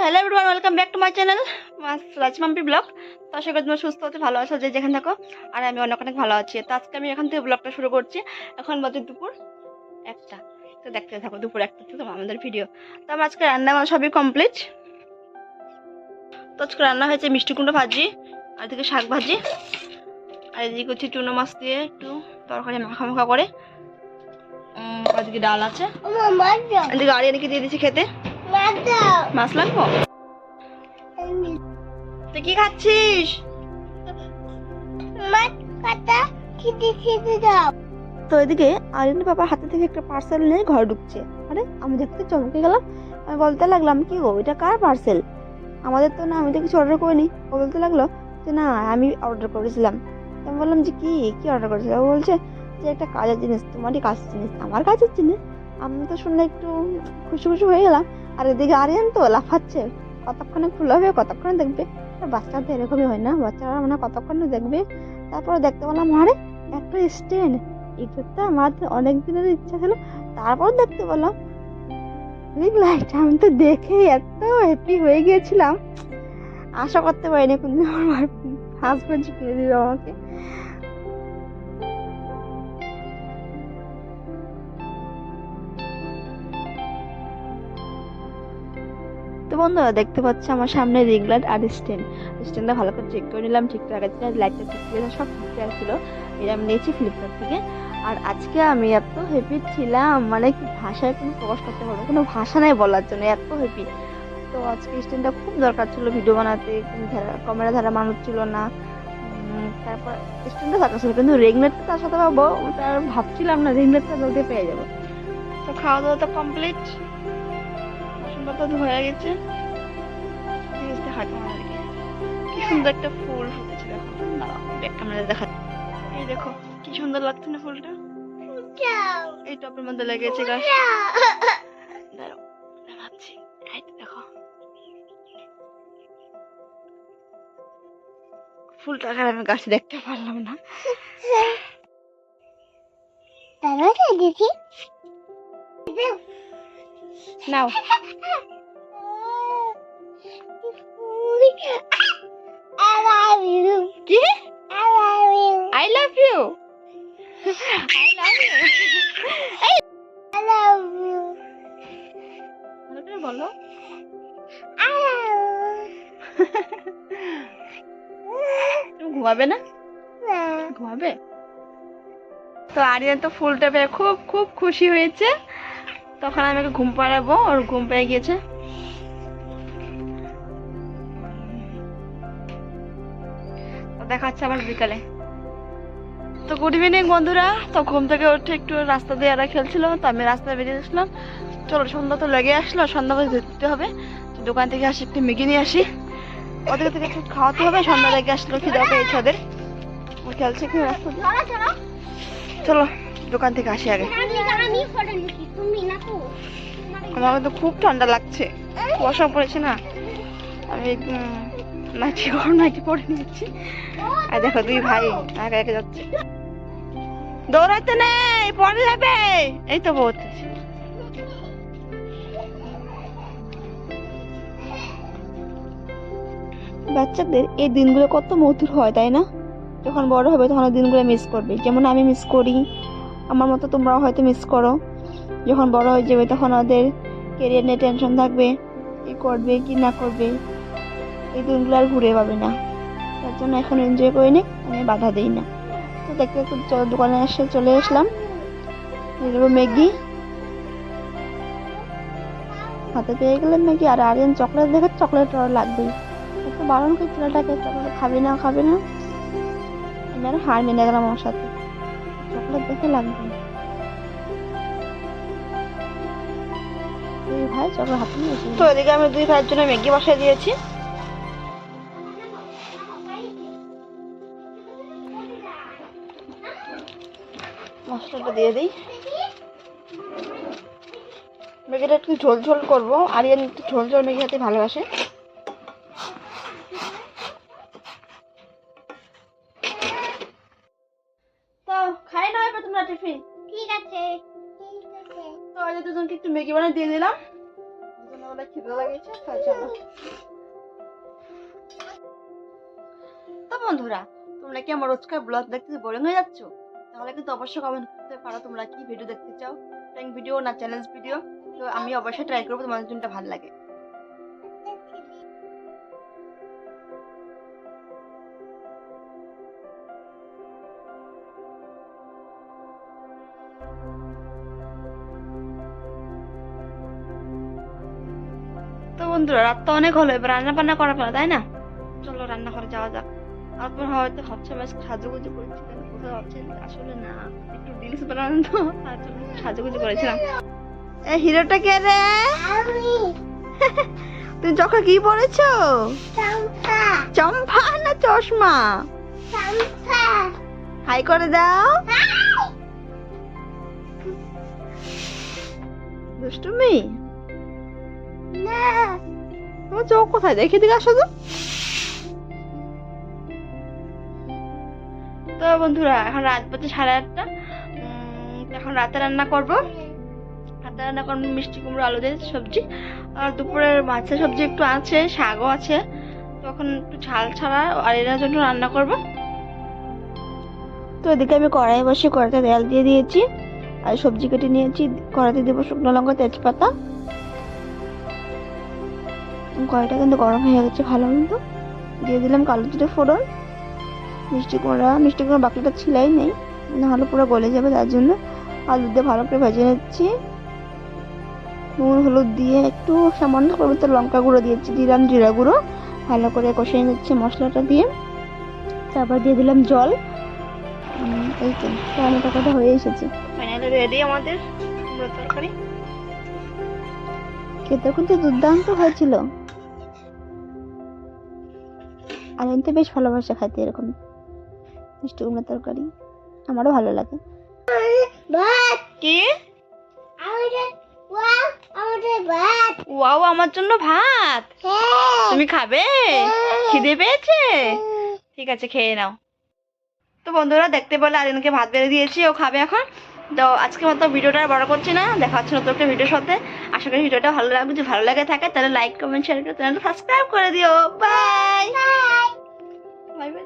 Hello everyone, welcome back to my channel রাজমাম্পি vlog. তো আশা করি তোমরা সুস্থ আছো, ভালো আছো, যে যেখানে থাকো। আর আমি অনেক অনেক ভালো আছি। তো আজকে আমি এখান থেকে ব্লগটা শুরু করছি। এখন বাজে দুপুর 1টা। তো দেখতে থাকো দুপুর 1টা থেকে আমাদের ভিডিও। তো আমার আজকে রান্না আমার সবই কমপ্লিট। তো আজকে রান্না হয়েছে মিষ্টি কুমড়ো ভাজি, আর এদিকে শাক ভাজি, আর এদিকে হচ্ছে চুনো মাছ দিয়ে একটু তরকারি মাখা মাখা করে। আর এদিকে ডাল আছে, এদিকে আরিয়ানকে দিয়ে দিচ্ছি খেতে। মাছ লাগবো? তুই কি খাচ্ছিস? তো এদিকে আরিয়ানের বাবা হাতে থেকে একটা পার্সেল নিয়ে ঘরে ঢুকছে। আরে আমি দেখতে চমকে গেলাম। আমি বলতে লাগলাম, কি গো, এটা কার পার্সেল? আমাদের তো না, আমি তো কিছু অর্ডার করিনি। ও বলতে লাগলো যে না, আমি অর্ডার করেছিলাম। আমি বললাম যে কি কি অর্ডার করেছিল? ও বলছে যে একটা কাজের জিনিস, তোমারই কাজের জিনিস। আমার কাজের জিনিস? আমি তো শুনলে একটু খুশি খুশি হয়ে গেলাম। আর এদিকে আরিয়ান তো লাফাচ্ছে, কতক্ষণে খুলে হবে, কতক্ষণে দেখবে। বাচ্চাদের এরকমই হয় না, বাচ্চারা মানে কতক্ষণে দেখবে। তারপরে দেখতে পেলাম আরে একটা স্ট্যান্ড, এটা আমার অনেক দিনের ইচ্ছা ছিল। তারপর দেখতে পেলাম রিং লাইট। আমি তো দেখে এত হ্যাপি হয়ে গিয়েছিলাম, আশা করতে পারিনি কিন্তু আমার হাজবেন্ড কিনে দিবে আমাকে। তো বন্ধুরা দেখতে পাচ্ছি আমার সামনে রিং লাইট আর স্ট্যান্ডটা ভালো করে চেক করে নিলাম, ঠিকঠাক আছে, লাইটটা ঠিক ছিল, সব ঠিকঠাক ছিল। এটা আমি নিয়েছি ফ্লিপকার্ট থেকে। আর আজকে আমি এত হ্যাপি ছিলাম, মানে কি ভাষায় কোনো প্রকাশ করতে পারবো, কোনো ভাষা নাই বলার জন্য, এত হ্যাপি। তো আজকে স্ট্যান্ডটা খুব দরকার ছিল ভিডিও বানাতে, ক্যামেরা ধারা মানুষ ছিল না। তারপর স্ট্যান্ডটা দরকার ছিল, কিন্তু রিং লাইটটা তার সাথে পাবো ওটা আর ভাবছিলাম না, রিং লাইটটা জলদি পেয়ে যাবো। তো খাওয়া দাওয়া তো কমপ্লিট, বাসনপত্র হয়ে গেছে। কি সুন্দর একটা ফুল ফুটেছে, দেখো। ব্যাক ক্যামেরা দেখা, এই দেখো কি সুন্দর লাগছে না ফুলটা। এই টপের মধ্যে লেগেছে গাছ। দাঁড়াও দেখাচ্ছি, এই দেখো ফুলটা। আমি গাছে দেখতে পারলাম না। নাও কি? I love you. I love you. I love you. বলো। তুমি ঘুমাবে না? ঘুমাবে? তো আরিয়ান তো ফুলটা পেয়ে খুব খুব খুশি হয়েছে। তখন আমি ওকে ঘুম পাড়াবো, ওর ঘুম পেয়ে গিয়েছে। দেখা হচ্ছে আবার বিকালে। তো গুড ইভিনিং বন্ধুরা। তো ঘুম থেকে উঠে একটু রাস্তা দিয়ে এরা খেলছিল, তো আমি রাস্তায় বেরিয়ে আসলাম। চলো, সন্ধ্যা তো লেগে আসলো, সন্ধ্যা বাজে দিতে হবে। তো দোকান থেকে আসি, একটু ম্যাগি নিয়ে আসি, ওদের থেকে একটু খাওয়াতে হবে। সন্ধ্যা লেগে আসলো, খিদা পেয়েছে ওদের, ও খেলছে কি রাস্তা দিয়ে। চলো দোকান থেকে আসি আগে। আমার তো খুব ঠান্ডা লাগছে, কুয়াশা পড়েছে না। আমি নাইটি পরে নিয়েছি। আর দেখো দুই ভাই একে একে যাচ্ছে, দৌড়াতে নেই, পরে যাবে। এই তো বলতেছি। বাচ্চাদের এই দিনগুলো কত মধুর হয়, তাই না? যখন বড় হবে তখন ওই দিনগুলো মিস করবে, যেমন আমি মিস করি। আমার মতো তোমরাও হয়তো মিস করো। যখন বড় হয়ে যাবে তখন ওদের কেরিয়ার নিয়ে টেনশন থাকবে, কি করবে কি না করবে। এই দিনগুলো আর ঘুরে পাবে না, তার জন্য এখন এনজয় করে নি, আমি বাধা দিই না। তো দেখতে দেখতে দোকানে এসে চলে আসলাম। ম্যাগি হাতে পেয়ে গেলাম ম্যাগি। আর আরিয়ান চকলেট দেখে চকলেট লাগবেই, একটু বারণ করে ছেলেটাকে চকলেট খাবি না খাবি না। আমি আর হার মেনে গেলাম, আমার সাথে চকলেট দেখে লাগবে। দুই ভাই চকলেট হাতে নিয়ে এসে, তো এদিকে আমি দুই ভাইয়ের জন্য ম্যাগি বসাই দিয়েছি। মশলাটা দিয়ে দিই। ম্যাগিটা একটু ঝোল ঝোল করবো, আরিয়ান একটু ঝোল ঝোল ম্যাগি খেতে ভালোবাসে। তো খাই না এবার তোমরা টিফিন, ঠিক আছে? তো আজ দুজনকে একটু ম্যাগি বানিয়ে দিয়ে দিলাম, সকালবেলা খিদে লেগেছে তার জন্য। তো বন্ধুরা, তোমরা কি আমার রোজকার ব্লগ দেখতে বোরিং হয়ে যাচ্ছ? তাহলে কিন্তু অবশ্যই কমেন্ট করতে পারো তোমরা কি ভিডিও দেখতে চাও, প্র্যাঙ্ক ভিডিও না চ্যালেঞ্জ ভিডিও। তো আমি অবশ্যই ট্রাই করবো তোমাদের কোনটা ভালো লাগে। তো বন্ধুরা, রাত তো অনেক হলো, এবার রান্না বান্না করা ফেলা, তাই না? চলো রান্নাঘরে যাওয়া যাক। আপনার হয়তো ভাবছে বেশ সাজুগুজু করেছি কেন, কোথাও ভাবছেন আসলে না, একটু রিলস বানানো তো তার জন্য সাজুগুজু করেছিলাম। এ হিরোটা কে রে? তুই চোখে কি পরেছো? চম্পা না চশমা? হাই করে দাও। দুষ্টুমি তোমার চোখ কোথায়, দেখে দিকে আসো তো। তো বন্ধুরা, এখন রাত বাজে 8:30। এখন রাতে রান্না করবো। রাতে রান্না করবো মিষ্টি কুমড়ো আলু দিয়ে সবজি, আর দুপুরের মাছের সবজি একটু আছে, শাকও আছে। তখন একটু ঝাল ছাড়া আর এর জন্য রান্না করব। তো এদিকে আমি কড়াই বসে কড়াইতে তেল দিয়ে দিয়েছি, আর সবজি কেটে নিয়েছি। কড়াইতে দেবো শুকনো লঙ্কা, তেজপাতা। কড়াইটা কিন্তু গরম হয়ে গেছে ভালো মতো। দিয়ে দিলাম কালো জিরে ফোড়ন। মিষ্টি কুমড়া বাকিটা ছিলাই নেই, নাহলে পুরো গলে যাবে, তার জন্য আলু দিয়ে ভালো করে ভেজে নিচ্ছি। নুন হলুদ দিয়ে একটু সামান্য পরিমাণে লঙ্কা গুঁড়ো দিয়েছি, দিলাম জিরা গুঁড়ো। ভালো করে কষিয়ে নিচ্ছি মশলাটা দিয়ে। তারপর দিয়ে দিলাম জল। এই তো রান্না টাকাটা হয়ে এসেছে, ফাইনালি রেডি আমাদের কুমড়োর তরকারি। খেতে কিন্তু দুর্দান্ত হয়েছিল, আর এমনি বেশ ভালোবাসা খাইতে এরকম মিষ্টি কুমড়োর তরকারি, আমারও ভালো লাগে। কি ওয়াও, আমার জন্য ভাত? তুমি খাবে? খিদে পেয়েছে? ঠিক আছে, খেয়ে নাও। তো বন্ধুরা, দেখতে পেলে আরিয়ানকে ভাত বেড়ে দিয়েছি, ও খাবে এখন। তো আজকের মতো ভিডিওটা বড় করছি না, দেখা হচ্ছে নতুন একটা ভিডিওর সাথে। আশা করি ভিডিওটা ভালো লাগবে, যদি ভালো লাগে থাকে তাহলে লাইক কমেন্ট শেয়ার করে চ্যানেলটা সাবস্ক্রাইব করে দিও। Bye bye.